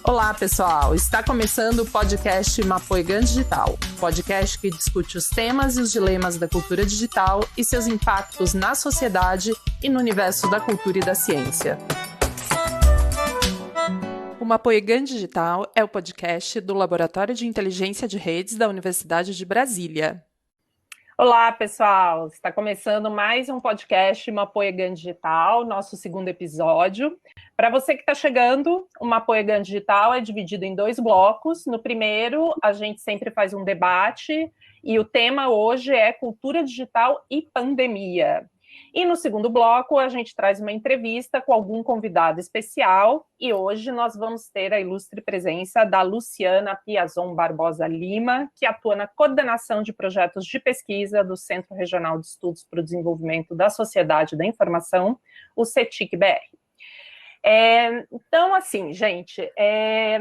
Olá, pessoal! Está começando o podcast Mapoigan Digital, podcast que discute os temas e os dilemas da cultura digital e seus impactos na sociedade e no universo da cultura e da ciência. O Mapoigan Digital é o podcast do Laboratório de Inteligência de Redes da Universidade de Brasília. Olá, pessoal! Está começando mais um podcast Mapoigan Digital, nosso segundo episódio. Para você que está chegando, o Mapoigan Digital é dividido em 2 blocos. No primeiro, a gente sempre faz um debate e o tema hoje é cultura digital e pandemia. E no segundo bloco, a gente traz uma entrevista com algum convidado especial e hoje nós vamos ter a ilustre presença da Luciana Piazon Barbosa Lima, que atua na coordenação de projetos de pesquisa do Centro Regional de Estudos para o Desenvolvimento da Sociedade da Informação, o CETIC-BR. Então, assim, gente,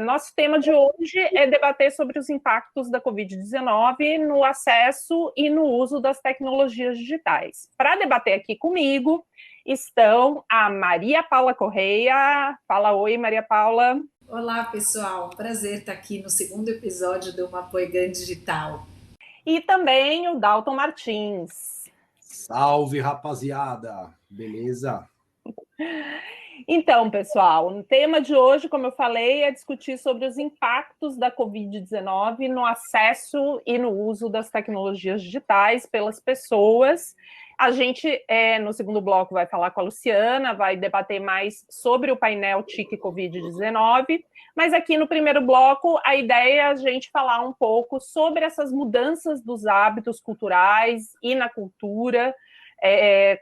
nosso tema de hoje é debater sobre os impactos da Covid-19 no acesso e no uso das tecnologias digitais. Para debater aqui comigo estão a Maria Paula Correia. Fala oi, Maria Paula. Olá, pessoal. Prazer estar aqui no segundo episódio do Mapoigan Digital. E também o Dalton Martins. Salve, rapaziada! Beleza? Então, pessoal, o tema de hoje, como eu falei, é discutir sobre os impactos da Covid-19 no acesso e no uso das tecnologias digitais pelas pessoas. A gente, no segundo bloco, vai falar com a Luciana, vai debater mais sobre o painel TIC Covid-19, mas aqui no primeiro bloco, a ideia é a gente falar um pouco sobre essas mudanças dos hábitos culturais e na cultura,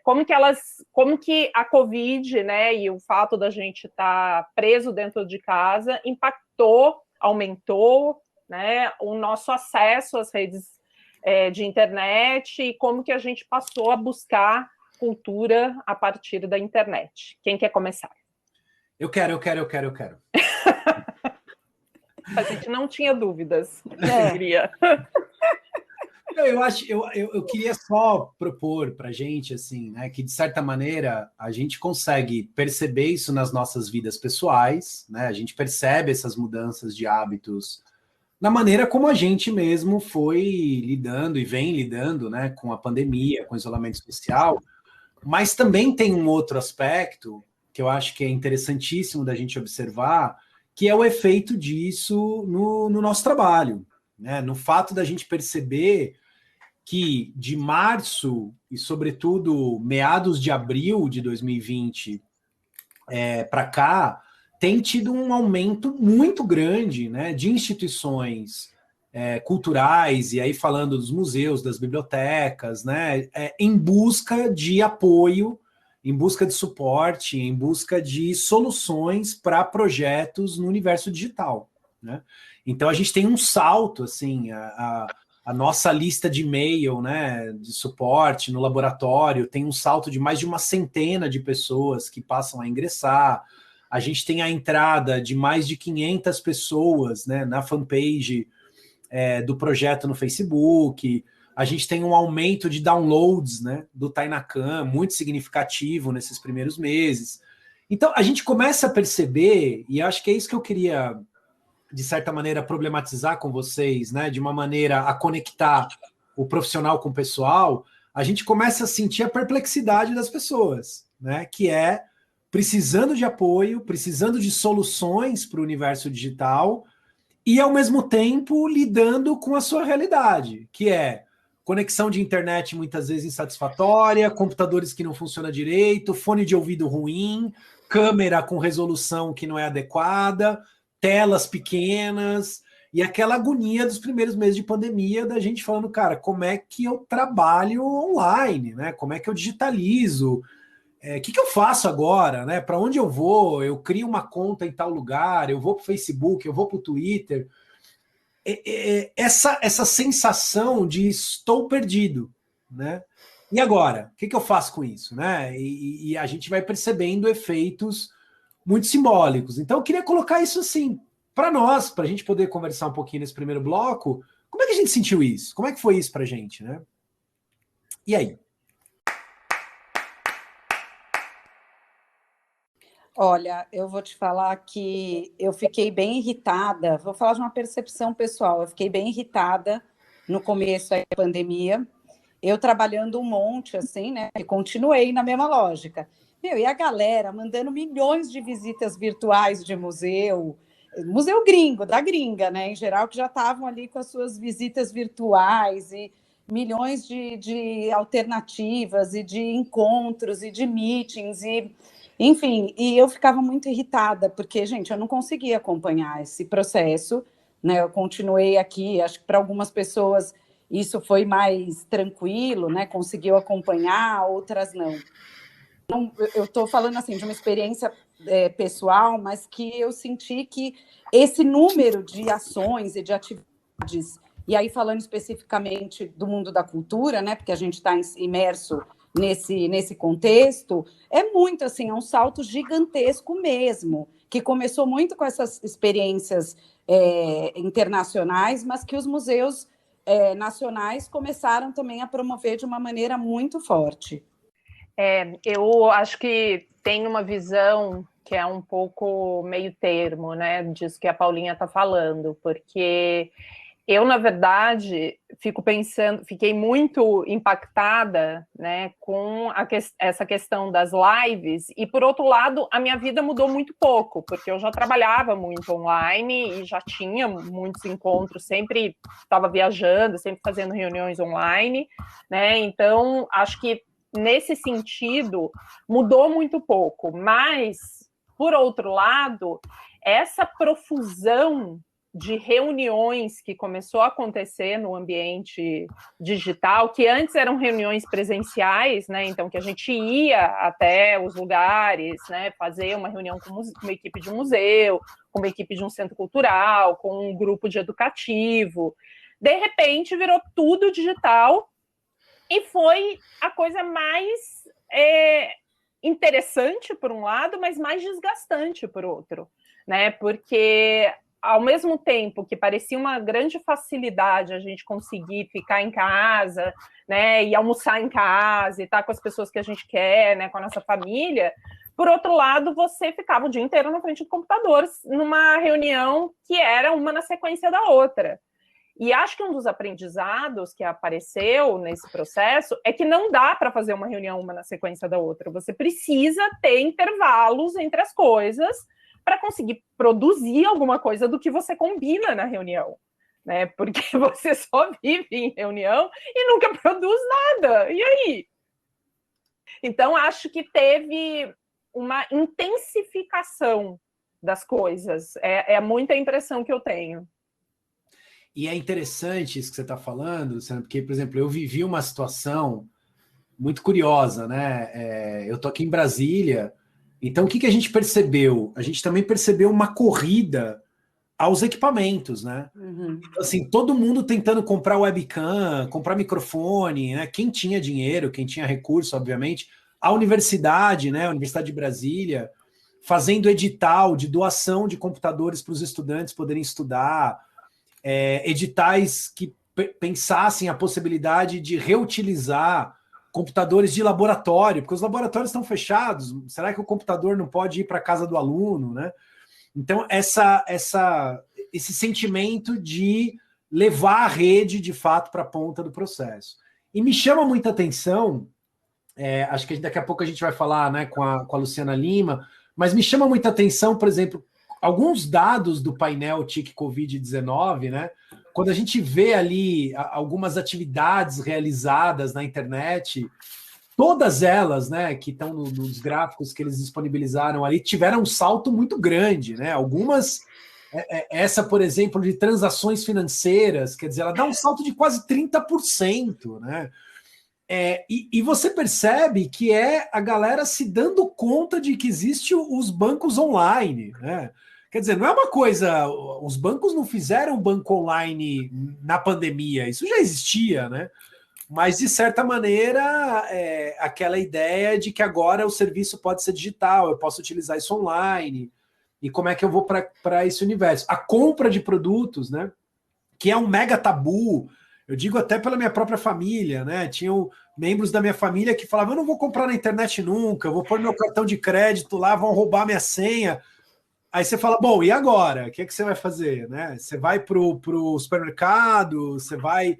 como que a Covid, né, e o fato da gente estar preso dentro de casa impactou, aumentou, né, o nosso acesso às redes de internet e como que a gente passou a buscar cultura a partir da internet. Quem quer começar? Eu quero. A gente não tinha dúvidas. Queria. Eu queria só propor para a gente, assim, né, que de certa maneira a gente consegue perceber isso nas nossas vidas pessoais, né? A gente percebe essas mudanças de hábitos na maneira como a gente mesmo foi lidando e vem lidando, né, com a pandemia, com o isolamento social, mas também tem um outro aspecto que eu acho que é interessantíssimo da gente observar, que é o efeito disso no nosso trabalho, né? No fato da gente perceber que de março e, sobretudo, meados de abril de 2020 para cá, tem tido um aumento muito grande, né, de instituições culturais, e aí falando dos museus, das bibliotecas, né, em busca de apoio, em busca de suporte, em busca de soluções para projetos no universo digital, né? Então a gente tem um salto, assim, a nossa lista de e-mail, né, de suporte no laboratório tem um salto de mais de 100 de pessoas que passam a ingressar. A gente tem a entrada de mais de 500 pessoas, né, na fanpage do projeto no Facebook. A gente tem um aumento de downloads, né, do Tainacan, muito significativo nesses primeiros meses. Então, a gente começa a perceber, e acho que é isso que eu queria, de certa maneira, problematizar com vocês, né, de uma maneira a conectar o profissional com o pessoal, a gente começa a sentir a perplexidade das pessoas, né, que é precisando de apoio, precisando de soluções para o universo digital e, ao mesmo tempo, lidando com a sua realidade, que é conexão de internet muitas vezes insatisfatória, computadores que não funcionam direito, fone de ouvido ruim, câmera com resolução que não é adequada, telas pequenas, e aquela agonia dos primeiros meses de pandemia da gente falando, cara, como é que eu trabalho online, né? Como é que eu digitalizo? O que eu faço agora, né? Para onde eu vou? Eu crio uma conta em tal lugar, eu vou para o Facebook, eu vou para o Twitter. Essa sensação de estou perdido, né? E agora? O que eu faço com isso, né? E a gente vai percebendo efeitos muito simbólicos. Então, eu queria colocar isso assim, para nós, para a gente poder conversar um pouquinho nesse primeiro bloco. Como é que a gente sentiu isso? Como é que foi isso para a gente, né? E aí? Olha, eu vou te falar que eu fiquei bem irritada. Vou falar de uma percepção pessoal. Eu fiquei bem irritada no começo da pandemia. Eu trabalhando um monte, assim, né? E continuei na mesma lógica. Meu, e a galera mandando milhões de visitas virtuais de museu, museu gringo, da gringa, né? Em geral, que já estavam ali com as suas visitas virtuais e milhões de alternativas e de encontros e de meetings e enfim, e eu ficava muito irritada, porque, gente, eu não conseguia acompanhar esse processo, né? Eu continuei aqui, acho que para algumas pessoas isso foi mais tranquilo, né? Conseguiu acompanhar, outras não. Então, eu estou falando assim de uma experiência pessoal, mas que eu senti que esse número de ações e de atividades, e aí falando especificamente do mundo da cultura, né? Porque a gente está imerso nesse contexto, é muito assim, é um salto gigantesco mesmo, que começou muito com essas experiências internacionais, mas que os museus nacionais começaram também a promover de uma maneira muito forte. Eu acho que tem uma visão que é um pouco meio termo, né, disso que a Paulinha está falando, porque eu, na verdade, fiquei muito impactada, né, com essa questão das lives, e, por outro lado, a minha vida mudou muito pouco, porque eu já trabalhava muito online e já tinha muitos encontros, sempre estava viajando, sempre fazendo reuniões online, né, então, acho que, nesse sentido, mudou muito pouco, mas, por outro lado, essa profusão de reuniões que começou a acontecer no ambiente digital, que antes eram reuniões presenciais, né? Então, que a gente ia até os lugares, né? Fazer uma reunião com uma equipe de um museu, com uma equipe de um centro cultural, com um grupo de educativo. De repente, virou tudo digital e foi a coisa mais interessante, por um lado, mas mais desgastante, por outro, né? Porque ao mesmo tempo que parecia uma grande facilidade a gente conseguir ficar em casa, né, e almoçar em casa, e estar com as pessoas que a gente quer, né, com a nossa família, por outro lado, você ficava o dia inteiro na frente do computador, numa reunião que era uma na sequência da outra. E acho que um dos aprendizados que apareceu nesse processo é que não dá para fazer uma reunião uma na sequência da outra. Você precisa ter intervalos entre as coisas para conseguir produzir alguma coisa do que você combina na reunião, né? Porque você só vive em reunião e nunca produz nada. E aí? Então, acho que teve uma intensificação das coisas. É muita impressão que eu tenho. E é interessante isso que você está falando, Luciana, porque, por exemplo, eu vivi uma situação muito curiosa, né? Eu estou aqui em Brasília, então o que a gente percebeu? A gente também percebeu uma corrida aos equipamentos, né? Uhum. Assim, todo mundo tentando comprar webcam, comprar microfone, né? Quem tinha dinheiro, quem tinha recurso, obviamente. A universidade, né? A Universidade de Brasília, fazendo edital de doação de computadores para os estudantes poderem estudar. Editais que pensassem a possibilidade de reutilizar computadores de laboratório, porque os laboratórios estão fechados, será que o computador não pode ir para a casa do aluno, né? Então, esse sentimento de levar a rede, de fato, para a ponta do processo. E me chama muita atenção, acho que daqui a pouco a gente vai falar, né, com a Luciana Lima, mas me chama muita atenção, por exemplo, alguns dados do painel TIC Covid-19, né? Quando a gente vê ali algumas atividades realizadas na internet, todas elas, né, que estão nos gráficos que eles disponibilizaram ali, tiveram um salto muito grande, né? Algumas, essa, por exemplo, de transações financeiras, quer dizer, ela dá um salto de quase 30%, né? E você percebe que é a galera se dando conta de que existem os bancos online, né? Quer dizer, não é uma coisa... Os bancos não fizeram banco online na pandemia, isso já existia, né? Mas, de certa maneira, aquela ideia de que agora o serviço pode ser digital, eu posso utilizar isso online, e como é que eu vou para esse universo? A compra de produtos, né? Que é um mega tabu, Eu digo até pela minha própria família, né? Tinham membros da minha família que falavam: eu não vou comprar na internet nunca, eu vou pôr meu cartão de crédito lá, vão roubar minha senha. Aí você fala: bom, e agora? O que é que você vai fazer? Né? Você vai pro supermercado, você vai.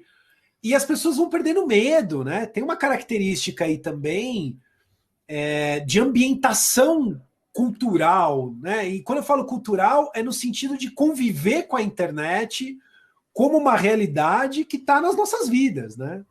E as pessoas vão perdendo medo, né? Tem uma característica aí também de ambientação cultural, né? E quando eu falo cultural, é no sentido de conviver com a internet como uma realidade que está nas nossas vidas, né?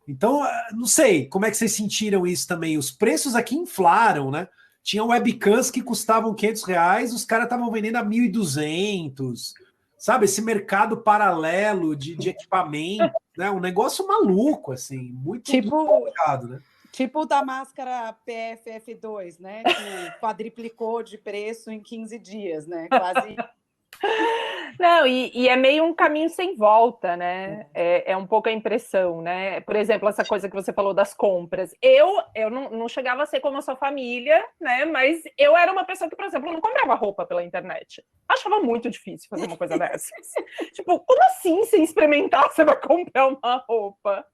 Então, não sei, como é que vocês sentiram isso também? Os preços aqui inflaram, né? Tinha webcams que custavam R$ 500, os caras estavam vendendo a 1.200, sabe? Esse mercado paralelo de equipamento, né? Um negócio maluco, assim, muito complicado, né? Tipo da máscara PFF2, né? Que quadriplicou de preço em 15 dias, né? Quase. Não, e é meio um caminho sem volta, né? É um pouco a impressão, né? Por exemplo, essa coisa que você falou das compras. Eu não chegava a ser como a sua família, né? Mas eu era uma pessoa que, por exemplo, não comprava roupa pela internet. Achava muito difícil fazer uma coisa dessas. Tipo, como assim, sem experimentar, você vai comprar uma roupa?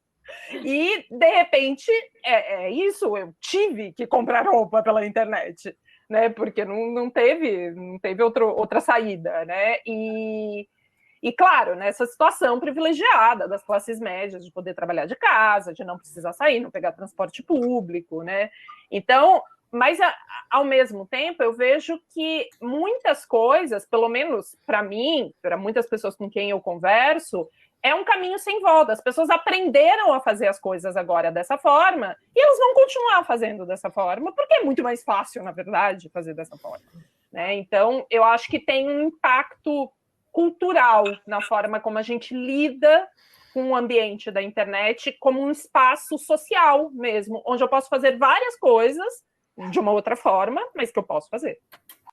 E, de repente, é isso, eu tive que comprar roupa pela internet, né? Porque não teve outra saída, né? E claro, nessa situação privilegiada das classes médias, de poder trabalhar de casa, de não precisar sair, não pegar transporte público, né? Então, mas ao mesmo tempo, eu vejo que muitas coisas, pelo menos para mim, para muitas pessoas com quem eu converso, é um caminho sem volta. As pessoas aprenderam a fazer as coisas agora dessa forma e elas vão continuar fazendo dessa forma, porque é muito mais fácil, na verdade, fazer dessa forma, né? Então, eu acho que tem um impacto cultural na forma como a gente lida com o ambiente da internet como um espaço social mesmo, onde eu posso fazer várias coisas de uma outra forma, mas que eu posso fazer.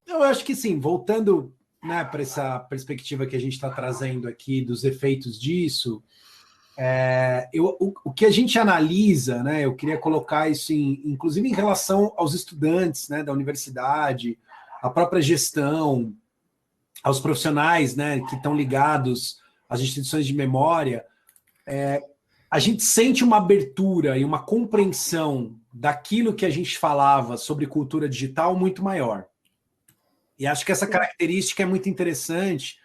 Eu acho que sim, voltando, né, para essa perspectiva que a gente está trazendo aqui dos efeitos disso, o que a gente analisa, né, eu queria colocar isso inclusive em relação aos estudantes, né, da universidade, a própria gestão, aos profissionais, né, que estão ligados às instituições de memória, a gente sente uma abertura e uma compreensão daquilo que a gente falava sobre cultura digital muito maior. E acho que essa característica é muito interessante,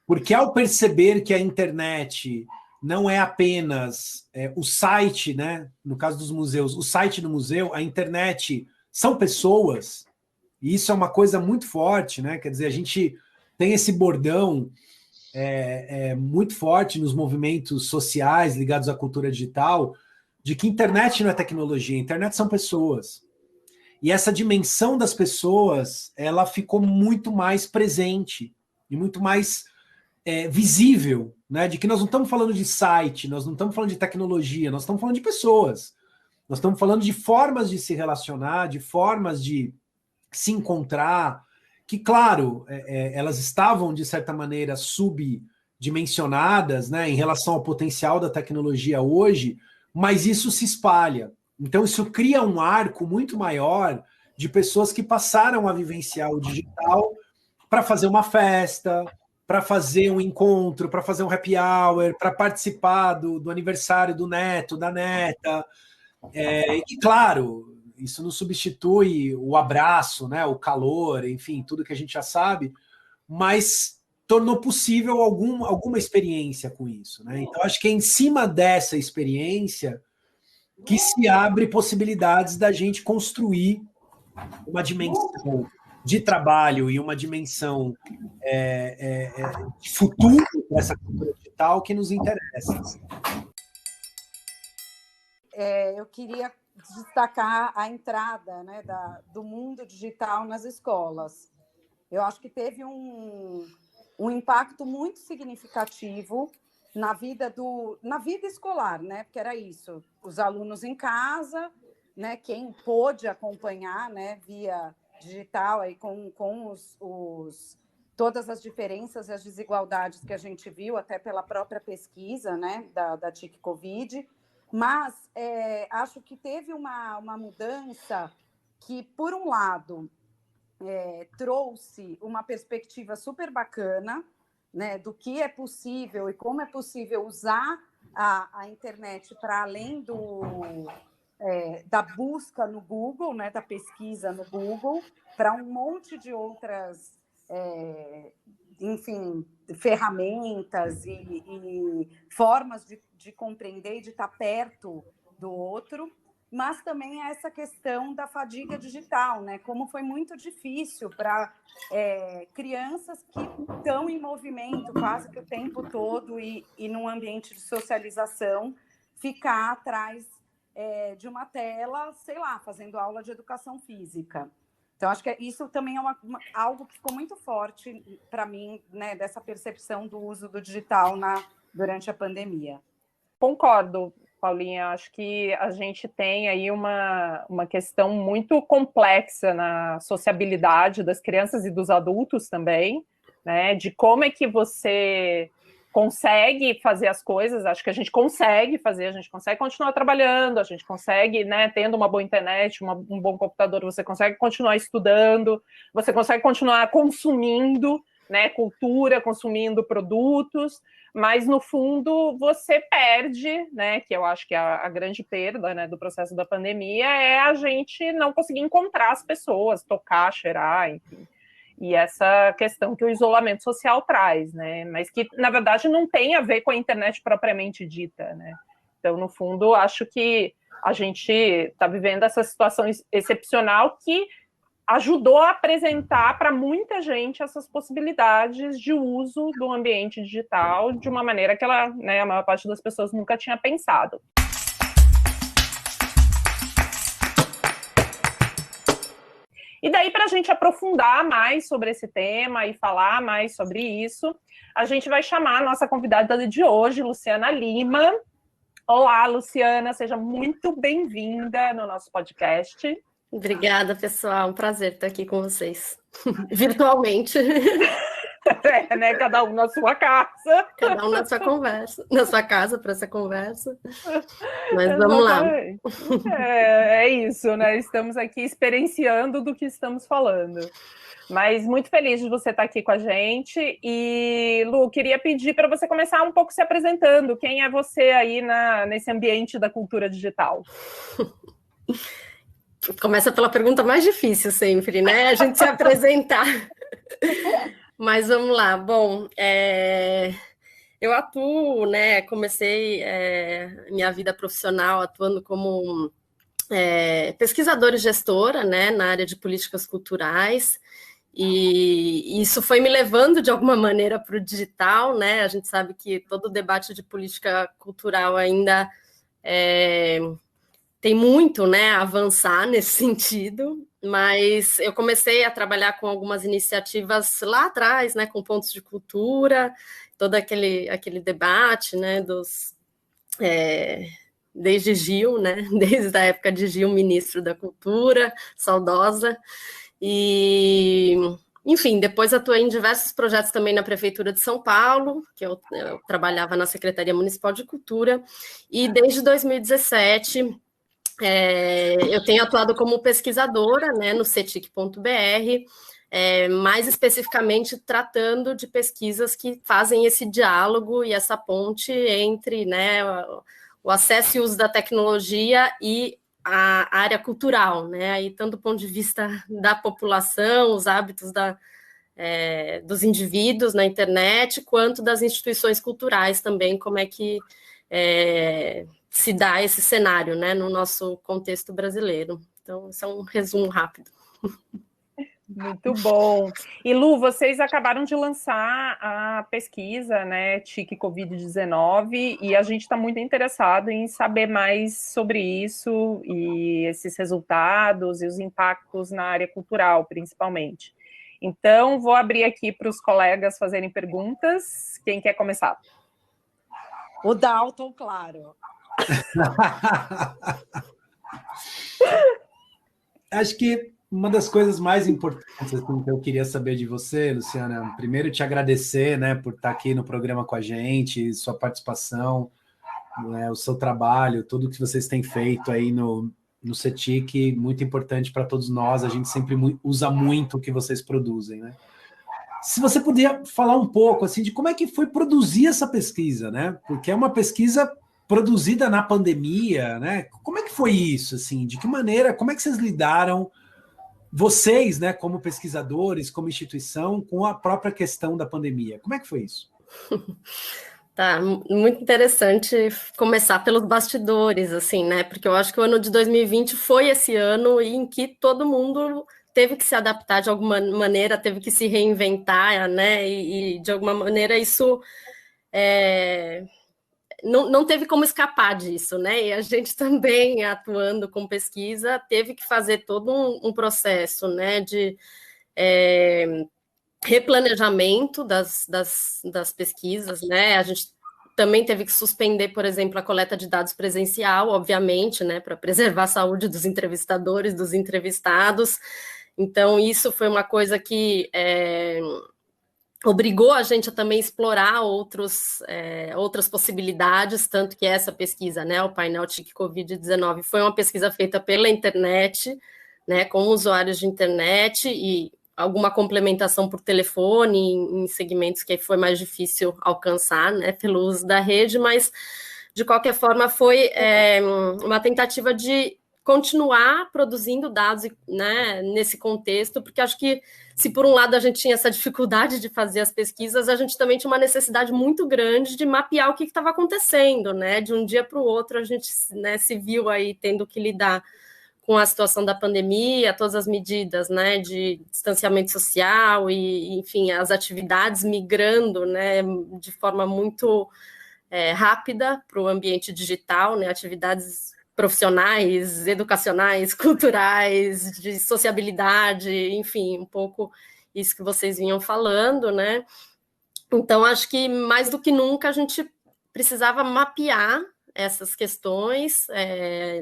porque ao perceber que a internet não é apenas o site, né, no caso dos museus, o site do museu, a internet são pessoas, e isso é uma coisa muito forte, né? Quer dizer, a gente tem esse bordão muito forte nos movimentos sociais ligados à cultura digital, de que internet não é tecnologia, internet são pessoas. E essa dimensão das pessoas, ela ficou muito mais presente e muito mais visível, né? De que nós não estamos falando de site, nós não estamos falando de tecnologia, nós estamos falando de pessoas. Nós estamos falando de formas de se relacionar, de formas de se encontrar, que, claro, elas estavam, de certa maneira, subdimensionadas, né, em relação ao potencial da tecnologia hoje, mas isso se espalha. Então, isso cria um arco muito maior de pessoas que passaram a vivenciar o digital para fazer uma festa, para fazer um encontro, para fazer um happy hour, para participar do aniversário do neto, da neta. E, claro, isso não substitui o abraço, né, o calor, enfim, tudo que a gente já sabe, mas tornou possível alguma experiência com isso, né? Então, acho que é em cima dessa experiência que se abre possibilidades da gente construir uma dimensão de trabalho e uma dimensão de futuro para essa cultura digital que nos interessa. Eu queria destacar a entrada, né, do mundo digital nas escolas. Eu acho que teve um impacto muito significativo na vida escolar, né? Porque era isso, os alunos em casa, né? Quem pôde acompanhar, né, via digital aí com todas as diferenças e as desigualdades que a gente viu até pela própria pesquisa, né, da TIC Covid. Mas acho que teve uma mudança que, por um lado, trouxe uma perspectiva super bacana, né, do que é possível e como é possível usar a internet para além da busca no Google, né, da pesquisa no Google, para um monte de outras, enfim, ferramentas e formas de compreender e de estar perto do outro, mas também essa questão da fadiga digital, né? Como foi muito difícil para crianças que estão em movimento quase que o tempo todo e num ambiente de socialização, ficar atrás de uma tela, sei lá, fazendo aula de educação física. Então, acho que isso também é algo que ficou muito forte para mim, né, dessa percepção do uso do digital durante a pandemia. Concordo, Paulinha. Acho que a gente tem aí uma questão muito complexa na sociabilidade das crianças e dos adultos também, né, de como é que você consegue fazer as coisas. Acho que a gente consegue fazer, a gente consegue continuar trabalhando, a gente consegue, né, tendo uma boa internet, um bom computador, você consegue continuar estudando, você consegue continuar consumindo, né, cultura, consumindo produtos, mas no fundo você perde, né, que eu acho que a grande perda, né, do processo da pandemia é a gente não conseguir encontrar as pessoas, tocar, cheirar, enfim. E essa questão que o isolamento social traz, né? Mas que, na verdade, não tem a ver com a internet propriamente dita, né? Então, no fundo, acho que a gente está vivendo essa situação excepcional que ajudou a apresentar para muita gente essas possibilidades de uso do ambiente digital de uma maneira que ela, né, a maior parte das pessoas nunca tinha pensado. E daí, para a gente aprofundar mais sobre esse tema e falar mais sobre isso, a gente vai chamar a nossa convidada de hoje, Luciana Lima. Olá, Luciana, seja muito bem-vinda no nosso podcast. Obrigada, pessoal. Um prazer estar aqui com vocês, virtualmente. Né? Cada um na sua casa. Cada um na sua conversa, na sua casa para essa conversa. Mas vamos lá. É isso, né? Estamos aqui experienciando do que estamos falando. Mas muito feliz de você estar aqui com a gente. E, Lu, queria pedir para você começar um pouco se apresentando. Quem é você aí nesse ambiente da cultura digital? Começa pela pergunta mais difícil sempre, né? A gente se apresentar. Mas vamos lá. Bom, eu atuo, né? Comecei minha vida profissional atuando como pesquisadora e gestora, né? Na área de políticas culturais. E isso foi me levando, de alguma maneira, para o digital, né? A gente sabe que todo o debate de política cultural ainda tem muito, né, a avançar nesse sentido, mas eu comecei a trabalhar com algumas iniciativas lá atrás, né, com pontos de cultura, todo aquele debate, né, desde Gil, né, desde a época de Gil, ministro da Cultura, saudosa, e... Enfim, depois atuei em diversos projetos também na Prefeitura de São Paulo, que eu trabalhava na Secretaria Municipal de Cultura, e desde 2017... eu tenho atuado como pesquisadora, né, no cetic.br, mais especificamente tratando de pesquisas que fazem esse diálogo e essa ponte entre, né, o acesso e uso da tecnologia e a área cultural, né, aí tanto do ponto de vista da população, os hábitos dos indivíduos na internet, quanto das instituições culturais também, como é que se dá esse cenário, né, no nosso contexto brasileiro. Então, esse é um resumo rápido. Muito bom. E, Lu, vocês acabaram de lançar a pesquisa, né, TIC Covid-19, e a gente está muito interessado em saber mais sobre isso e esses resultados e os impactos na área cultural, principalmente. Então, vou abrir aqui para os colegas fazerem perguntas. Quem quer começar? O Dalton, claro. Acho que uma das coisas mais importantes assim, que eu queria saber de você, Luciana, primeiro te agradecer, né, por estar aqui no programa com a gente, sua participação, né, o seu trabalho, tudo que vocês têm feito aí no CETIC, muito importante para todos nós, a gente sempre usa muito o que vocês produzem, né? se você podia falar um pouco assim de como é que foi produzir essa pesquisa, né? Porque é uma pesquisa produzida na pandemia, né? Como é que foi isso, assim? De que maneira, como é que vocês lidaram, vocês, né, como pesquisadores, como instituição, com a própria questão da pandemia? Como é que foi isso? Tá, muito interessante começar pelos bastidores, assim, né? Porque eu acho que o ano de 2020 foi esse ano em que todo mundo teve que se adaptar de alguma maneira, teve que se reinventar, né? E de alguma maneira isso não teve como escapar disso, né? E a gente também, atuando com pesquisa, teve que fazer todo um processo, né, de replanejamento das pesquisas, né? A gente também teve que suspender, por exemplo, a coleta de dados presencial, obviamente, né, para preservar a saúde dos entrevistadores, dos entrevistados. Então, isso foi uma coisa que obrigou a gente a também explorar outras possibilidades, tanto que essa pesquisa, né, o painel TIC Covid-19, foi uma pesquisa feita pela internet, né, com usuários de internet e alguma complementação por telefone em segmentos que foi mais difícil alcançar, né, pelo uso da rede, mas, de qualquer forma, foi uma tentativa de continuar produzindo dados, né, nesse contexto, porque acho que se por um lado a gente tinha essa dificuldade de fazer as pesquisas, a gente também tinha uma necessidade muito grande de mapear o que estava acontecendo, né? De um dia para o outro a gente, né, se viu aí tendo que lidar com a situação da pandemia, todas as medidas, né, de distanciamento social e, enfim, as atividades migrando, né, de forma muito rápida para o ambiente digital, né, atividades profissionais, educacionais, culturais, de sociabilidade, enfim, um pouco isso que vocês vinham falando, né? Então, acho que mais do que nunca a gente precisava mapear essas questões,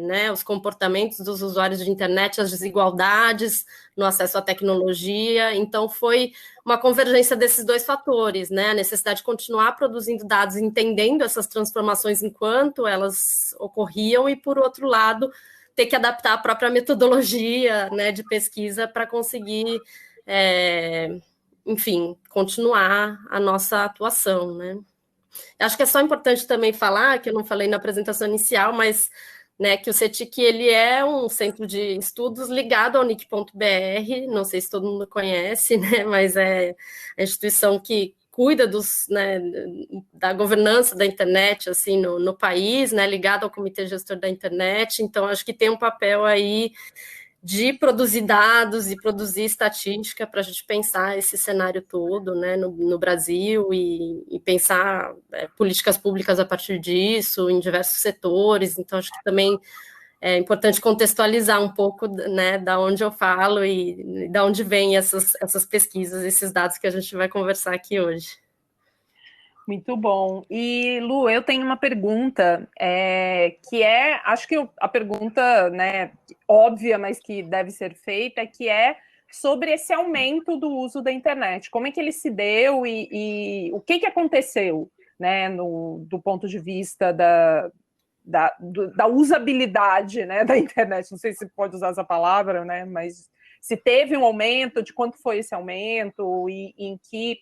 né, os comportamentos dos usuários de internet, as desigualdades no acesso à tecnologia. Então, foi uma convergência desses dois fatores, né, a necessidade de continuar produzindo dados, entendendo essas transformações enquanto elas ocorriam, e, por outro lado, ter que adaptar a própria metodologia, né, de pesquisa para conseguir, enfim, continuar a nossa atuação, né. Acho que é só importante também falar, que eu não falei na apresentação inicial, mas, né, que o CETIC ele é um centro de estudos ligado ao NIC.br, não sei se todo mundo conhece, né, mas é a instituição que cuida né, da governança da internet assim, no país, né, ligado ao Comitê Gestor da Internet. Então, acho que tem um papel aí de produzir dados e produzir estatística para a gente pensar esse cenário todo, né, no Brasil e pensar políticas públicas a partir disso, em diversos setores. Então, acho que também é importante contextualizar um pouco, né, da onde eu falo e da onde vêm essas pesquisas, esses dados que a gente vai conversar aqui hoje. Muito bom. E, Lu, eu tenho uma pergunta, que acho que a pergunta, né, óbvia, mas que deve ser feita, que é sobre esse aumento do uso da internet. Como é que ele se deu e o que aconteceu, né, do ponto de vista da usabilidade, né, da internet? Não sei se pode usar essa palavra, né, mas se teve um aumento, de quanto foi esse aumento e em que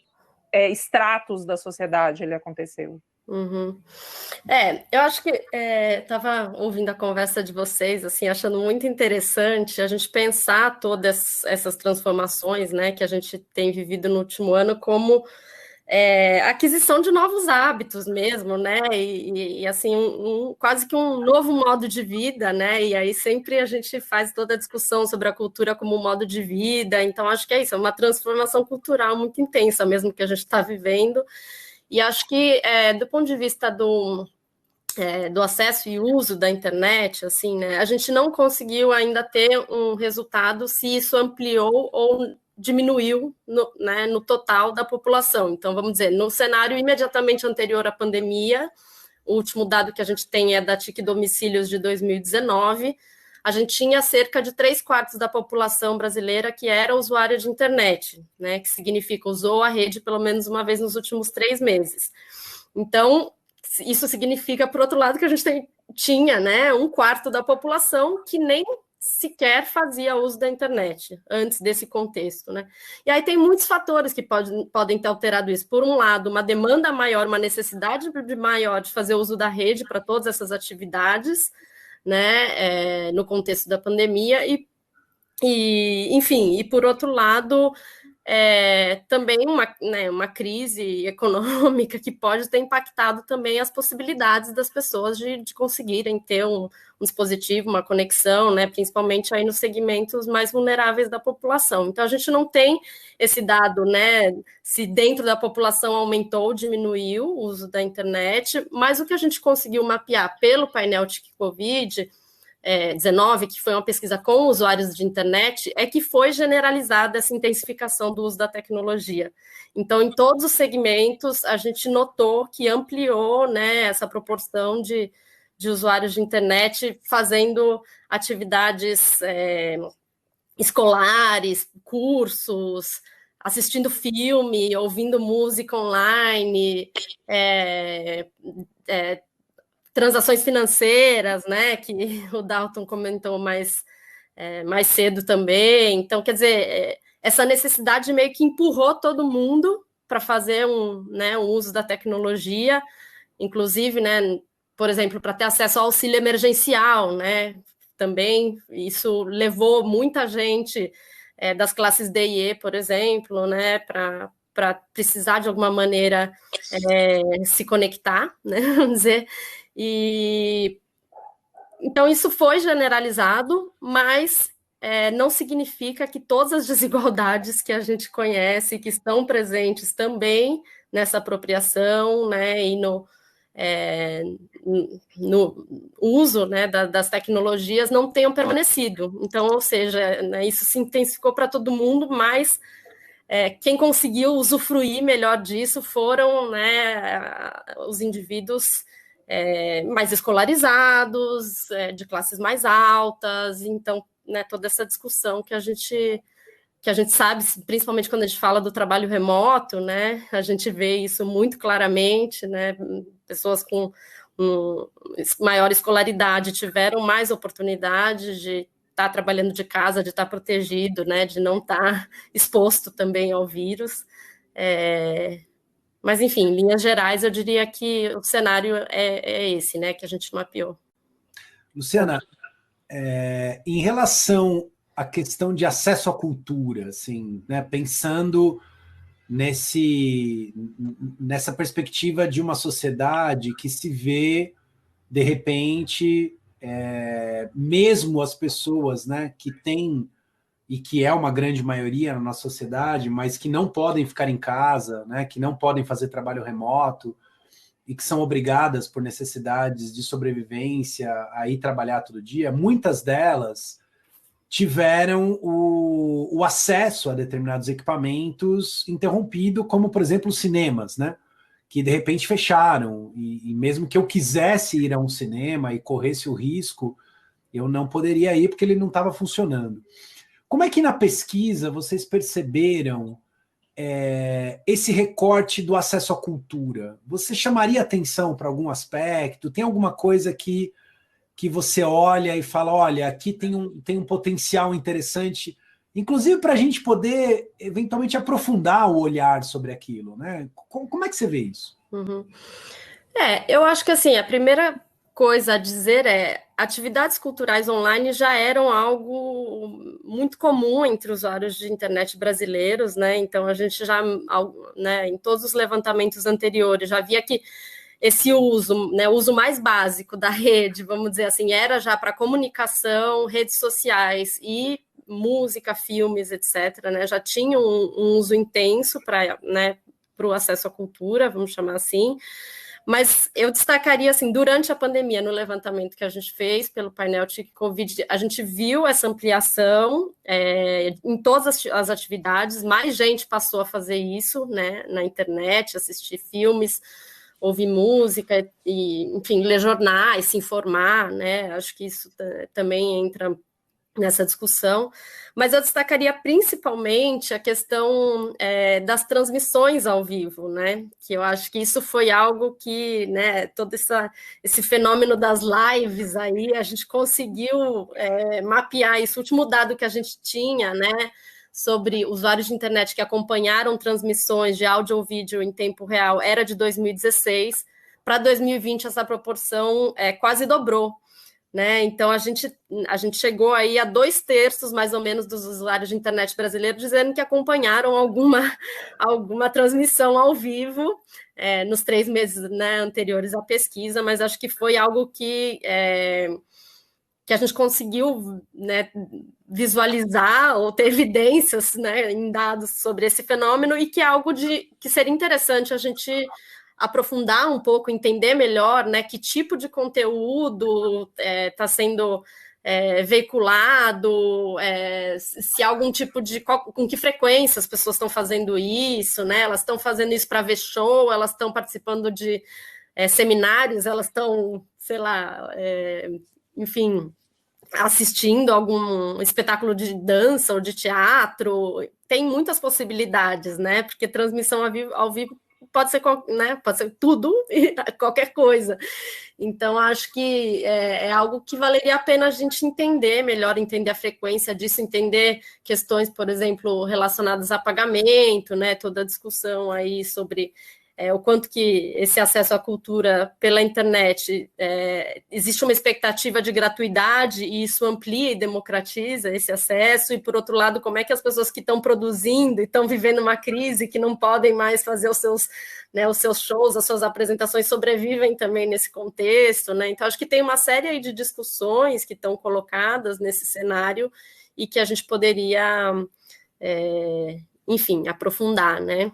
estratos da sociedade ele aconteceu. Uhum. Eu acho que estava ouvindo a conversa de vocês, assim, achando muito interessante a gente pensar todas essas transformações, né, que a gente tem vivido no último ano como aquisição de novos hábitos mesmo, né, e assim, quase que um novo modo de vida, né, e aí sempre a gente faz toda a discussão sobre a cultura como modo de vida. Então acho que é isso, é uma transformação cultural muito intensa mesmo que a gente está vivendo, e acho que do ponto de vista do acesso e uso da internet, assim, né, a gente não conseguiu ainda ter um resultado se isso ampliou ou diminuiu no total da população. Então, vamos dizer, no cenário imediatamente anterior à pandemia, o último dado que a gente tem é da TIC Domicílios de 2019, a gente tinha cerca de 3/4 da população brasileira que era usuária de internet, né, que significa usou a rede pelo menos uma vez nos últimos 3 meses. Então, isso significa, por outro lado, que a gente tinha, né, 1/4 da população que nem sequer fazia uso da internet antes desse contexto, né? E aí tem muitos fatores que podem ter alterado isso. Por um lado, uma demanda maior, uma necessidade maior de fazer uso da rede para todas essas atividades, né, no contexto da pandemia, enfim, e por outro lado, também uma crise econômica que pode ter impactado também as possibilidades das pessoas de conseguirem ter um dispositivo, uma conexão, né, principalmente aí nos segmentos mais vulneráveis da população. Então, a gente não tem esse dado, né, se dentro da população aumentou ou diminuiu o uso da internet, mas o que a gente conseguiu mapear pelo painel TIC Covid 19, que foi uma pesquisa com usuários de internet, é que foi generalizada essa intensificação do uso da tecnologia. Então, em todos os segmentos, a gente notou que ampliou, né, essa proporção de usuários de internet fazendo atividades escolares, cursos, assistindo filme, ouvindo música online, transações financeiras, né, que o Dalton comentou mais cedo também. Então, quer dizer, essa necessidade meio que empurrou todo mundo para fazer um uso da tecnologia, inclusive, né, por exemplo, para ter acesso ao auxílio emergencial, né, também isso levou muita gente das classes D e E, por exemplo, né, para precisar de alguma maneira se conectar, né, vamos dizer. E então isso foi generalizado, mas não significa que todas as desigualdades que a gente conhece, que estão presentes também nessa apropriação, né, e no uso, né, das tecnologias não tenham permanecido. Então, ou seja, né, isso se intensificou para todo mundo, mas quem conseguiu usufruir melhor disso foram, né, os indivíduos mais escolarizados, de classes mais altas. Então, né, toda essa discussão que a gente sabe, principalmente quando a gente fala do trabalho remoto, né, a gente vê isso muito claramente, né, pessoas com maior escolaridade tiveram mais oportunidade de estar trabalhando de casa, de estar protegido, né, de não estar exposto também ao vírus. Mas, enfim, em linhas gerais, eu diria que o cenário é esse, né, que a gente mapeou. Luciana, em relação à questão de acesso à cultura, assim, né, pensando nessa perspectiva de uma sociedade que se vê, de repente, mesmo as pessoas, né, que têm, e que é uma grande maioria na nossa sociedade, mas que não podem ficar em casa, né, que não podem fazer trabalho remoto, e que são obrigadas por necessidades de sobrevivência a ir trabalhar todo dia, muitas delas tiveram o acesso a determinados equipamentos interrompido, como, por exemplo, os cinemas, né? Que de repente fecharam, e mesmo que eu quisesse ir a um cinema e corresse o risco, eu não poderia ir porque ele não estava funcionando. Como é que na pesquisa vocês perceberam esse recorte do acesso à cultura? Você chamaria atenção para algum aspecto? Tem alguma coisa que você olha e fala, olha, aqui tem um potencial interessante, inclusive para a gente poder, eventualmente, aprofundar o olhar sobre aquilo, né? Como é que você vê isso? Uhum. Eu acho que, assim, a primeira coisa a dizer atividades culturais online já eram algo muito comum entre usuários de internet brasileiros, né? Então, a gente já, né, em todos os levantamentos anteriores, já via que esse uso, né, o uso mais básico da rede, vamos dizer assim, era já para comunicação, redes sociais e música, filmes, etc., né? Já tinha um uso intenso para, né, o acesso à cultura, vamos chamar assim. Mas eu destacaria, assim, durante a pandemia, no levantamento que a gente fez pelo painel TIC Covid, a gente viu essa ampliação em todas as atividades, mais gente passou a fazer isso, né, na internet, assistir filmes, ouvir música, e, enfim, ler jornais, se informar, né, acho que isso também entra nessa discussão, mas eu destacaria principalmente a questão das transmissões ao vivo, né? Que eu acho que isso foi algo que, né, todo esse fenômeno das lives aí, a gente conseguiu mapear isso. O último dado que a gente tinha, né, sobre usuários de internet que acompanharam transmissões de áudio ou vídeo em tempo real era de 2016. Para 2020, essa proporção quase dobrou. Né? Então, a gente chegou aí a 2/3, mais ou menos, dos usuários de internet brasileiros dizendo que acompanharam alguma transmissão ao vivo nos 3 meses, né, anteriores à pesquisa, mas acho que foi algo que a gente conseguiu, né, visualizar ou ter evidências, né, em dados sobre esse fenômeno, e que é algo que seria interessante a gente aprofundar um pouco, entender melhor, né, que tipo de conteúdo está sendo veiculado, se há algum tipo de... com que frequência as pessoas estão fazendo isso, né? Elas estão fazendo isso para ver show, elas estão participando de seminários, elas estão, sei lá, enfim, assistindo algum espetáculo de dança ou de teatro. Tem muitas possibilidades, né? Porque transmissão ao vivo pode ser, né, pode ser tudo e qualquer coisa. Então, acho que é algo que valeria a pena a gente entender melhor, entender a frequência disso, entender questões, por exemplo, relacionadas a pagamento, né, toda a discussão aí sobre o quanto que esse acesso à cultura pela internet, existe uma expectativa de gratuidade e isso amplia e democratiza esse acesso, e por outro lado, como é que as pessoas que estão produzindo e estão vivendo uma crise, que não podem mais fazer os seus shows, as suas apresentações, sobrevivem também nesse contexto, né? Então, acho que tem uma série aí de discussões que estão colocadas nesse cenário e que a gente poderia, enfim, aprofundar, né?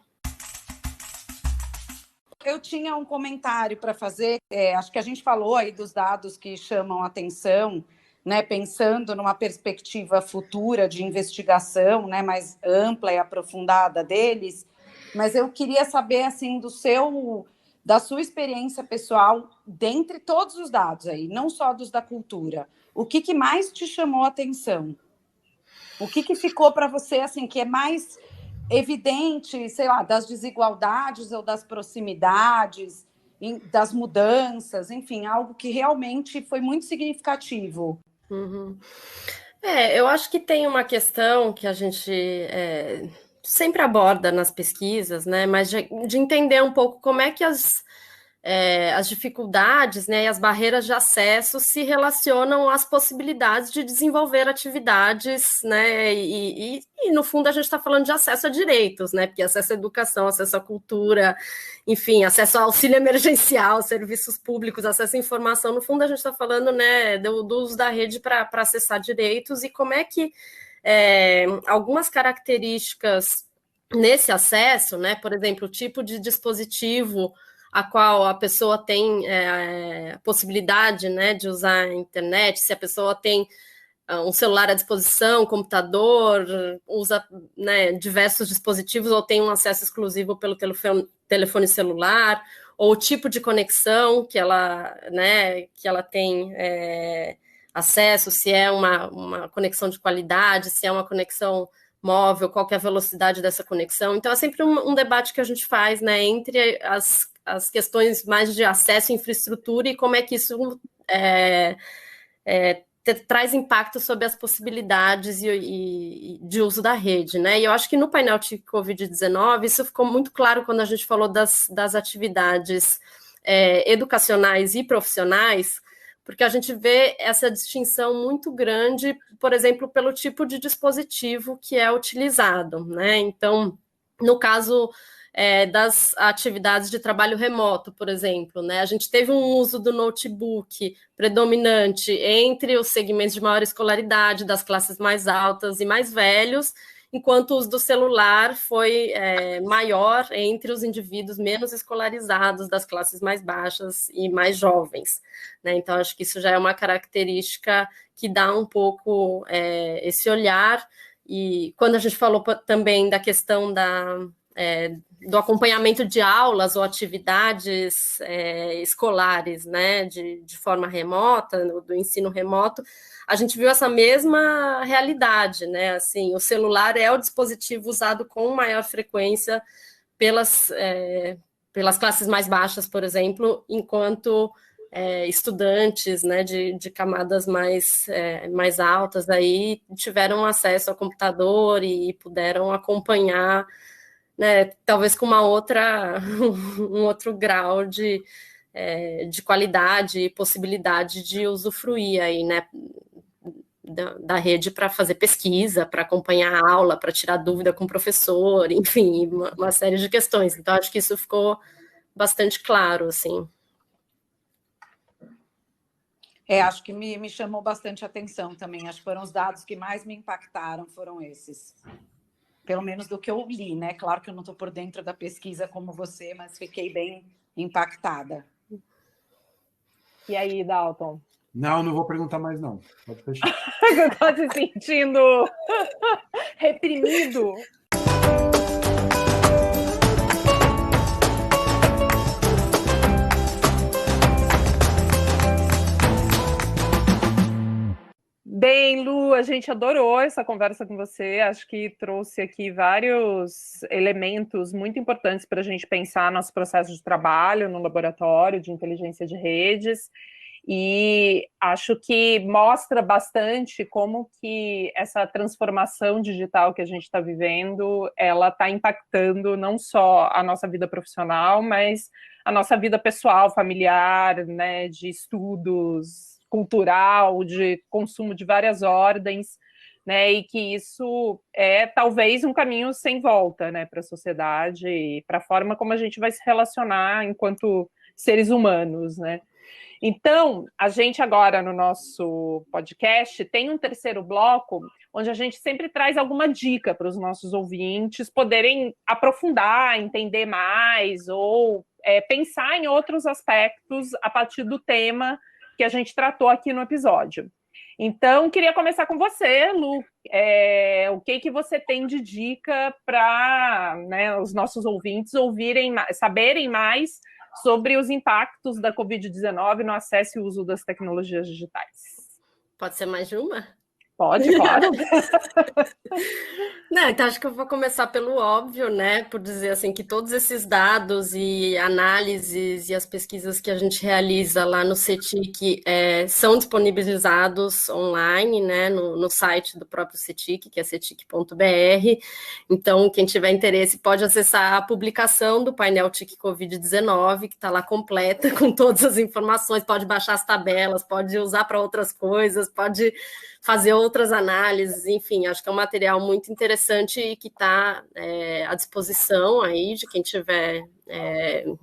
Eu tinha um comentário para fazer, acho que a gente falou aí dos dados que chamam a atenção, né, pensando numa perspectiva futura de investigação, né, mais ampla e aprofundada deles, mas eu queria saber, assim, da sua experiência pessoal, dentre todos os dados aí, não só dos da cultura, o que mais te chamou a atenção? O que ficou para você, assim, que é mais evidente, sei lá, das desigualdades ou das proximidades, das mudanças, enfim, algo que realmente foi muito significativo. Uhum. Eu acho que tem uma questão que a gente sempre aborda nas pesquisas, né, mas de entender um pouco como é que as dificuldades, né, e as barreiras de acesso se relacionam às possibilidades de desenvolver atividades, né, e no fundo a gente está falando de acesso a direitos, né, porque acesso à educação, acesso à cultura, enfim, acesso ao auxílio emergencial, serviços públicos, acesso à informação, no fundo a gente está falando, né, do uso da rede para acessar direitos, e como é que algumas características nesse acesso, né, por exemplo, o tipo de dispositivo a qual a pessoa tem a possibilidade, né, de usar a internet, se a pessoa tem um celular à disposição, um computador, usa, né, diversos dispositivos ou tem um acesso exclusivo pelo telefone celular, ou o tipo de conexão que ela tem acesso, se é uma conexão de qualidade, se é uma conexão móvel, qual que é a velocidade dessa conexão. Então, é sempre um debate que a gente faz, né, entre as questões mais de acesso à infraestrutura e como é que isso traz impacto sobre as possibilidades e de uso da rede, né? E eu acho que no painel de Covid-19 isso ficou muito claro quando a gente falou das atividades educacionais e profissionais, porque a gente vê essa distinção muito grande, por exemplo, pelo tipo de dispositivo que é utilizado, né? Então, no caso das atividades de trabalho remoto, por exemplo, né? A gente teve um uso do notebook predominante entre os segmentos de maior escolaridade, das classes mais altas e mais velhos, enquanto o uso do celular foi maior entre os indivíduos menos escolarizados, das classes mais baixas e mais jovens, né? Então, acho que isso já é uma característica que dá um pouco esse olhar. E quando a gente falou também da questão do acompanhamento de aulas ou atividades escolares, né, de forma remota, do ensino remoto, a gente viu essa mesma realidade, né? Assim, o celular é o dispositivo usado com maior frequência pelas classes mais baixas, por exemplo, enquanto estudantes, né, de camadas mais altas aí tiveram acesso ao computador e puderam acompanhar, né, talvez com um outro grau de qualidade e possibilidade de usufruir aí, né, da rede para fazer pesquisa, para acompanhar a aula, para tirar dúvida com o professor, enfim, uma série de questões. Então, acho que isso ficou bastante claro, assim. Acho que me chamou bastante atenção também. Acho que foram os dados que mais me impactaram, foram esses. Pelo menos do que eu li, né? Claro que eu não estou por dentro da pesquisa como você, mas fiquei bem impactada. E aí, Dalton? Não vou perguntar mais, não. Pode fechar. Você está se sentindo reprimido? Bem, Lu, a gente adorou essa conversa com você. Acho que trouxe aqui vários elementos muito importantes para a gente pensar nosso processo de trabalho no laboratório de inteligência de redes. E acho que mostra bastante como que essa transformação digital que a gente está vivendo, ela está impactando não só a nossa vida profissional, mas a nossa vida pessoal, familiar, né, de estudos, cultural, de consumo de várias ordens, né, e que isso é talvez um caminho sem volta, né, para a sociedade e para a forma como a gente vai se relacionar enquanto seres humanos, né. Então, a gente agora no nosso podcast tem um terceiro bloco onde a gente sempre traz alguma dica para os nossos ouvintes poderem aprofundar, entender mais ou pensar em outros aspectos a partir do tema que a gente tratou aqui no episódio. Então, queria começar com você, Lu. O que você tem de dica para, né, os nossos ouvintes saberem mais sobre os impactos da Covid-19 no acesso e uso das tecnologias digitais? Pode ser mais de uma? Pode, claro. Não, então acho que eu vou começar pelo óbvio, né? Por dizer assim que todos esses dados e análises e as pesquisas que a gente realiza lá no CETIC são disponibilizados online, né? No site do próprio CETIC, que é cetic.br. Então, quem tiver interesse pode acessar a publicação do painel TIC Covid-19, que está lá completa com todas as informações, pode baixar as tabelas, pode usar para outras coisas, pode fazer outras análises, enfim, acho que é um material muito interessante e que está à disposição aí de quem tiver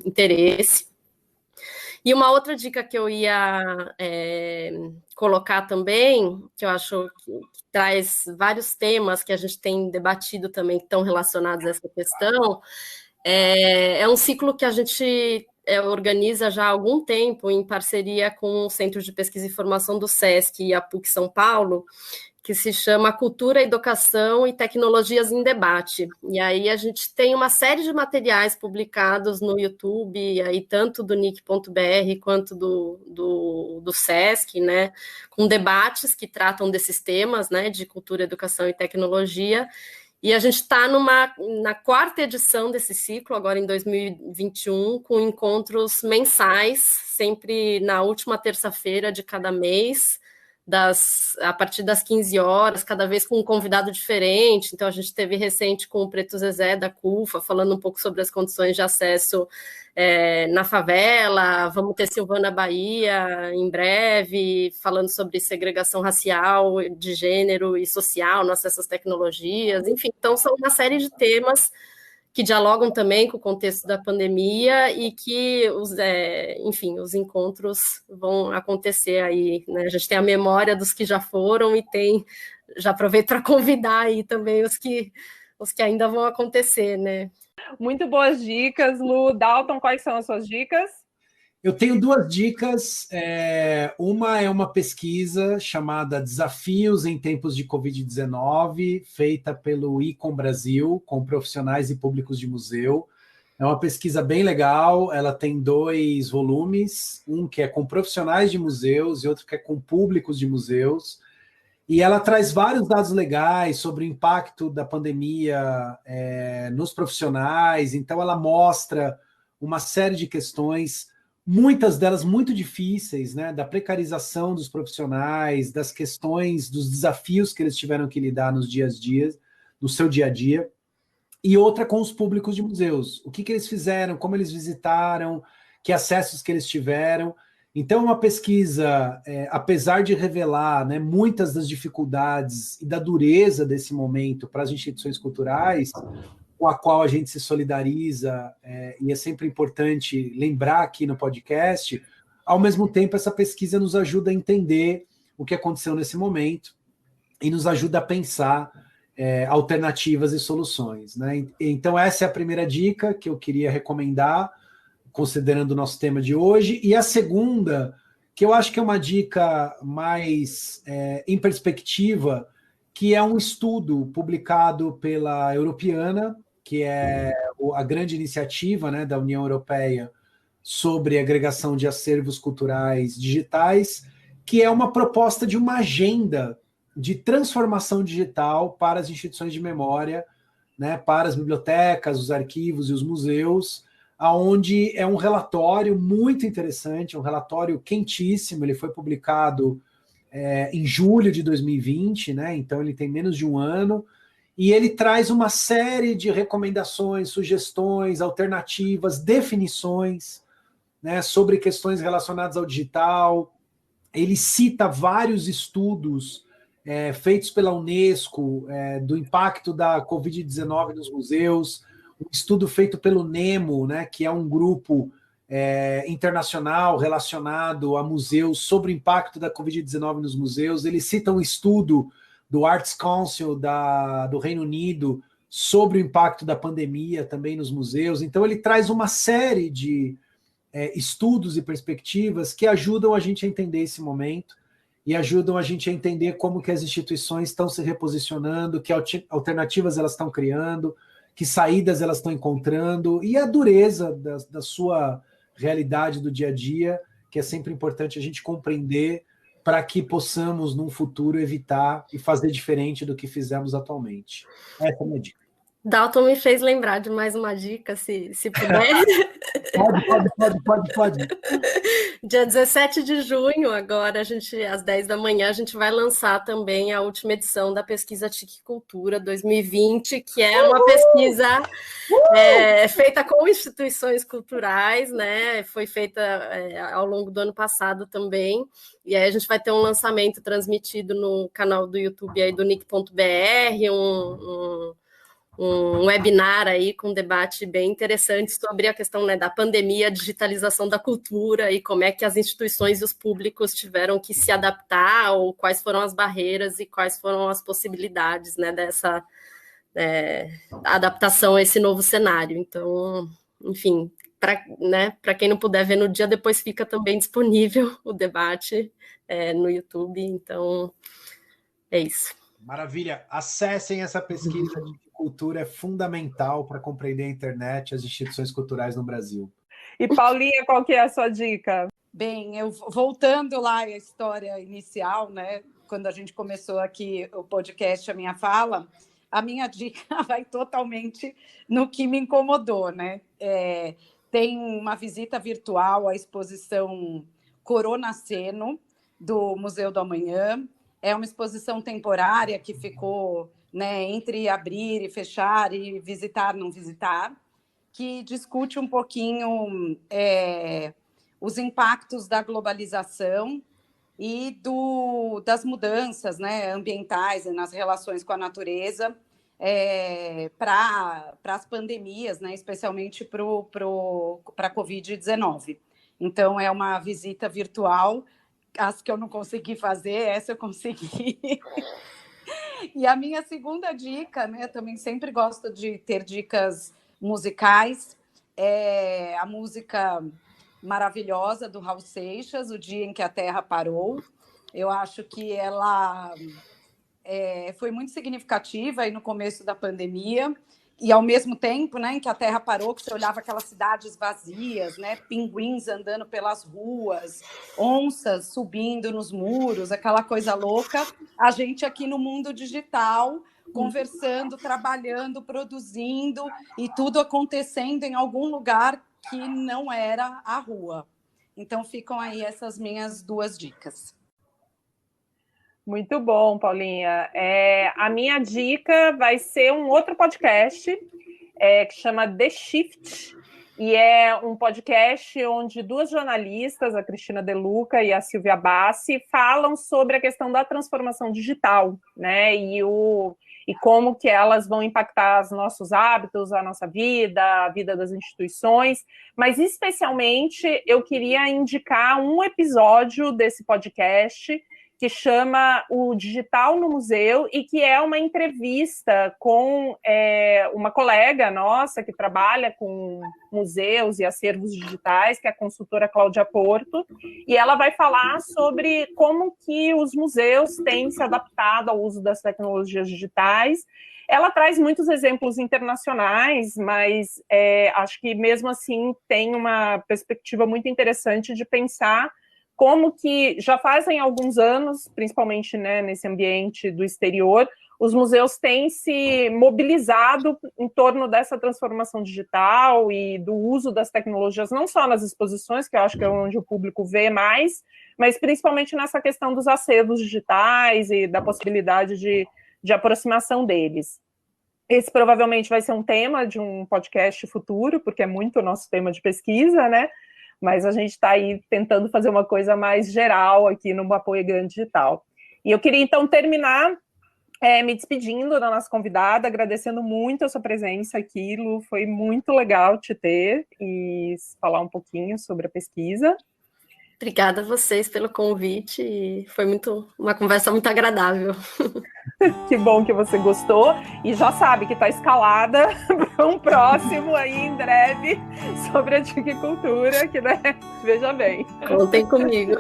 interesse. E uma outra dica que eu ia colocar também, que eu acho que traz vários temas que a gente tem debatido também, que estão relacionados a essa questão, é um ciclo que a gente organiza já há algum tempo em parceria com o Centro de Pesquisa e Formação do SESC e a PUC São Paulo, que se chama Cultura, Educação e Tecnologias em Debate. E aí a gente tem uma série de materiais publicados no YouTube, aí tanto do nic.br quanto do SESC, né, com debates que tratam desses temas, né, de cultura, educação e tecnologia. E a gente está na quarta edição desse ciclo, agora em 2021, com encontros mensais, sempre na última terça-feira de cada mês, a partir das 15 horas, cada vez com um convidado diferente. Então, a gente teve recente com o Preto Zezé, da CUFA, falando um pouco sobre as condições de acesso na favela. Vamos ter Silvana Bahia em breve, falando sobre segregação racial, de gênero e social no acesso às tecnologias. Enfim, então, são uma série de temas que dialogam também com o contexto da pandemia e que, os encontros vão acontecer aí, né? A gente tem a memória dos que já foram e já aproveito para convidar aí também os que ainda vão acontecer, né? Muito boas dicas, Lu. Dalton, quais são as suas dicas? Eu tenho duas dicas. Uma é uma pesquisa chamada Desafios em Tempos de Covid-19, feita pelo ICOM Brasil, com profissionais e públicos de museu. É uma pesquisa bem legal, ela tem 2 volumes, um que é com profissionais de museus e outro que é com públicos de museus. E ela traz vários dados legais sobre o impacto da pandemia nos profissionais. Então, ela mostra uma série de questões, muitas delas muito difíceis, né? Da precarização dos profissionais, das questões, dos desafios que eles tiveram que lidar no seu dia a dia. E outra com os públicos de museus. O que eles fizeram, como eles visitaram, que acessos que eles tiveram. Então, uma pesquisa, apesar de revelar, né, muitas das dificuldades e da dureza desse momento para as instituições culturais, com a qual a gente se solidariza, e é sempre importante lembrar aqui no podcast, ao mesmo tempo, essa pesquisa nos ajuda a entender o que aconteceu nesse momento e nos ajuda a pensar alternativas e soluções, né? Então, essa é a primeira dica que eu queria recomendar, considerando o nosso tema de hoje. E a segunda, que eu acho que é uma dica mais em perspectiva, que é um estudo publicado pela Europeana, que é a grande iniciativa, né, da União Europeia sobre agregação de acervos culturais digitais, que é uma proposta de uma agenda de transformação digital para as instituições de memória, né, para as bibliotecas, os arquivos e os museus, onde é um relatório muito interessante, um relatório quentíssimo. Ele foi publicado em julho de 2020, né, então ele tem menos de um ano, e ele traz uma série de recomendações, sugestões, alternativas, definições, né, sobre questões relacionadas ao digital. Ele cita vários estudos feitos pela Unesco, do impacto da Covid-19 nos museus, um estudo feito pelo NEMO, né, que é um grupo internacional relacionado a museus sobre o impacto da Covid-19 nos museus. Ele cita um estudo do Arts Council do Reino Unido sobre o impacto da pandemia também nos museus. Então, ele traz uma série de estudos e perspectivas que ajudam a gente a entender esse momento e ajudam a gente a entender como que as instituições estão se reposicionando, que alternativas elas estão criando, que saídas elas estão encontrando, e a dureza da sua realidade do dia a dia, que é sempre importante a gente compreender para que possamos, num futuro, evitar e fazer diferente do que fizemos atualmente. Essa é a minha dica. Dalton me fez lembrar de mais uma dica, se puder. Pode. Dia 17 de junho, agora, às 10 da manhã, a gente vai lançar também a última edição da pesquisa TIC Cultura 2020, que é uma pesquisa feita com instituições culturais, né? Foi feita ao longo do ano passado também. E aí a gente vai ter um lançamento transmitido no canal do YouTube aí do nick.br, um webinar aí com um debate bem interessante sobre a questão, né, da pandemia, a digitalização da cultura e como é que as instituições e os públicos tiveram que se adaptar, ou quais foram as barreiras e quais foram as possibilidades, né, dessa adaptação a esse novo cenário. Então, enfim, para quem não puder ver no dia, depois fica também disponível o debate no YouTube. Então, é isso. Maravilha. Acessem essa pesquisa de cultura, é fundamental para compreender a internet e as instituições culturais no Brasil. E Paulinha, qual que é a sua dica? Bem, eu voltando lá à história inicial, né? Quando a gente começou aqui o podcast, a minha dica vai totalmente no que me incomodou, né? Tem uma visita virtual à exposição Coronaceno, do Museu do Amanhã. É uma exposição temporária que ficou, né, entre abrir e fechar e visitar, não visitar, que discute um pouquinho os impactos da globalização e das mudanças, né, ambientais nas relações com a natureza para as pandemias, né, especialmente para a Covid-19. Então, é uma visita virtual. As que eu não consegui fazer, essa eu consegui. E a minha segunda dica, né, também sempre gosto de ter dicas musicais, a música maravilhosa do Raul Seixas, O Dia em que a Terra Parou. Eu acho que ela foi muito significativa aí no começo da pandemia, e ao mesmo tempo, né, em que a Terra parou, que você olhava aquelas cidades vazias, né, pinguins andando pelas ruas, onças subindo nos muros, aquela coisa louca, a gente aqui no mundo digital, conversando, trabalhando, produzindo, e tudo acontecendo em algum lugar que não era a rua. Então ficam aí essas minhas 2 dicas. Muito bom, Paulinha. A minha dica vai ser um outro podcast que chama The Shift, e é um podcast onde 2 jornalistas, a Cristina De Luca e a Silvia Bassi, falam sobre a questão da transformação digital, né? E como que elas vão impactar os nossos hábitos, a nossa vida, a vida das instituições, mas especialmente eu queria indicar um episódio desse podcast que chama O Digital no Museu, e que é uma entrevista com uma colega nossa que trabalha com museus e acervos digitais, que é a consultora Cláudia Porto, e ela vai falar sobre como que os museus têm se adaptado ao uso das tecnologias digitais. Ela traz muitos exemplos internacionais, mas acho que mesmo assim tem uma perspectiva muito interessante de pensar como que já fazem alguns anos, principalmente, né, nesse ambiente do exterior, os museus têm se mobilizado em torno dessa transformação digital e do uso das tecnologias, não só nas exposições, que eu acho que é onde o público vê mais, mas principalmente nessa questão dos acervos digitais e da possibilidade de aproximação deles. Esse provavelmente vai ser um tema de um podcast futuro, porque é muito o nosso tema de pesquisa, né? Mas a gente está aí tentando fazer uma coisa mais geral aqui no Apoiegando Digital. E eu queria, então, terminar me despedindo da nossa convidada, agradecendo muito a sua presença aqui, Lu. Foi muito legal te ter e falar um pouquinho sobre a pesquisa. Obrigada a vocês pelo convite, e foi uma conversa muito agradável. Que bom que você gostou, e já sabe que está escalada para um próximo aí em breve sobre a digicultura, que, né, veja bem. Contem comigo.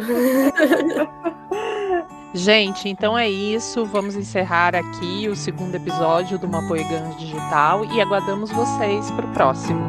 Gente, então é isso, vamos encerrar aqui o 2º episódio do Apoiegando Digital e aguardamos vocês para o próximo.